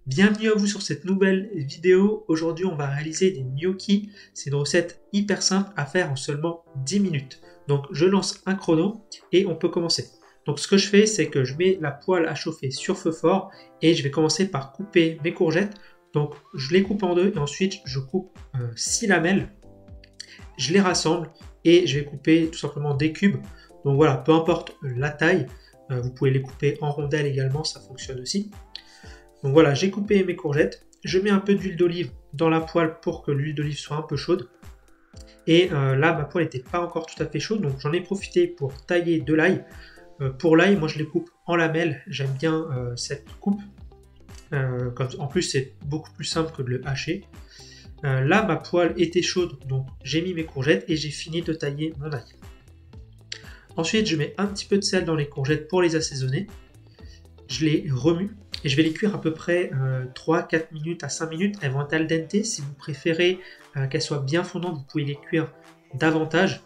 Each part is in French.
Bienvenue à vous sur cette nouvelle vidéo. Aujourd'hui, on va réaliser des gnocchis. C'est une recette hyper simple à faire en seulement 10 minutes. Donc, je lance un chrono et on peut commencer. Donc, ce que je fais, c'est que je mets la poêle à chauffer sur feu fort et je vais commencer par couper mes courgettes. Donc, je les coupe en deux et ensuite, je coupe 6 lamelles. Je les rassemble et je vais couper tout simplement des cubes. Donc, voilà, peu importe la taille. Vous pouvez les couper en rondelles également, ça fonctionne aussi. Donc voilà, j'ai coupé mes courgettes, je mets un peu d'huile d'olive dans la poêle pour que l'huile d'olive soit un peu chaude. Et là, ma poêle n'était pas encore tout à fait chaude, donc j'en ai profité pour tailler de l'ail. Pour l'ail, moi je les coupe en lamelles, j'aime bien cette coupe. En plus, c'est beaucoup plus simple que de le hacher. Là, ma poêle était chaude, donc j'ai mis mes courgettes et j'ai fini de tailler mon ail. Ensuite, je mets un petit peu de sel dans les courgettes pour les assaisonner. Je les remue et je vais les cuire à peu près 3-4 minutes à 5 minutes. Elles vont être al dente. Si vous préférez qu'elles soient bien fondantes, vous pouvez les cuire davantage.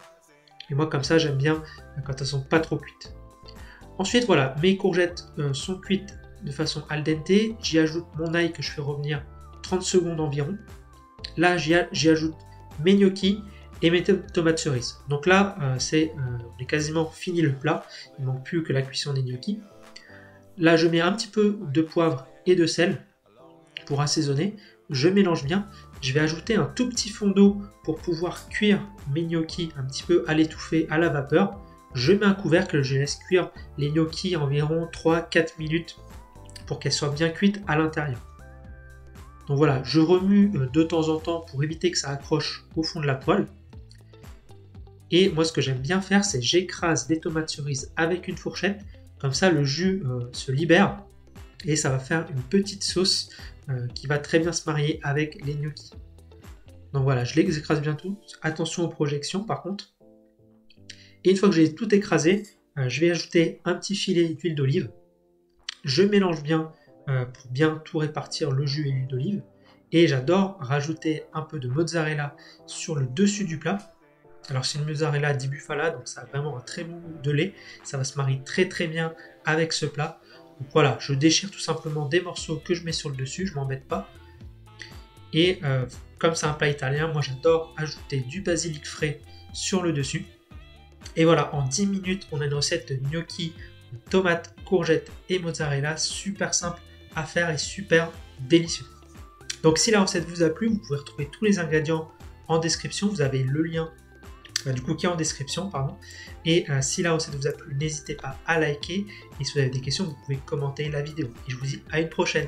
Et moi, comme ça, j'aime bien quand elles sont pas trop cuites. Ensuite, voilà, mes courgettes sont cuites de façon al dente. J'y ajoute mon ail que je fais revenir 30 secondes environ. Là, j'y ajoute mes gnocchis et mes tomates cerises. Donc là, j'ai quasiment fini le plat. Il ne manque plus que la cuisson des gnocchis. Là, je mets un petit peu de poivre et de sel pour assaisonner. Je mélange bien. Je vais ajouter un tout petit fond d'eau pour pouvoir cuire mes gnocchis un petit peu à l'étouffer à la vapeur. Je mets un couvercle, je laisse cuire les gnocchis environ 3-4 minutes pour qu'elles soient bien cuites à l'intérieur. Donc voilà, je remue de temps en temps pour éviter que ça accroche au fond de la poêle. Et moi, ce que j'aime bien faire, c'est j'écrase des tomates cerises avec une fourchette. Comme ça, le jus se libère et ça va faire une petite sauce qui va très bien se marier avec les gnocchis. Donc voilà, je les écrase bien tout. Attention aux projections par contre. Et une fois que j'ai tout écrasé, je vais ajouter un petit filet d'huile d'olive. Je mélange bien pour bien tout répartir le jus et l'huile d'olive. Et j'adore rajouter un peu de mozzarella sur le dessus du plat. Alors c'est une mozzarella di bufala, donc ça a vraiment un très bon goût de lait. Ça va se marier très très bien avec ce plat. Donc voilà, je déchire tout simplement des morceaux que je mets sur le dessus, je m'embête pas. Et comme c'est un plat italien, moi j'adore ajouter du basilic frais sur le dessus. Et voilà, en 10 minutes, on a une recette de gnocchi, tomates, courgettes et mozzarella, super simple à faire et super délicieux. Donc si la recette vous a plu, vous pouvez retrouver tous les ingrédients en description, vous avez le lien du cookie en description, pardon. Et si la recette vous a plu, n'hésitez pas à liker. Et si vous avez des questions, vous pouvez commenter la vidéo. Et je vous dis à une prochaine.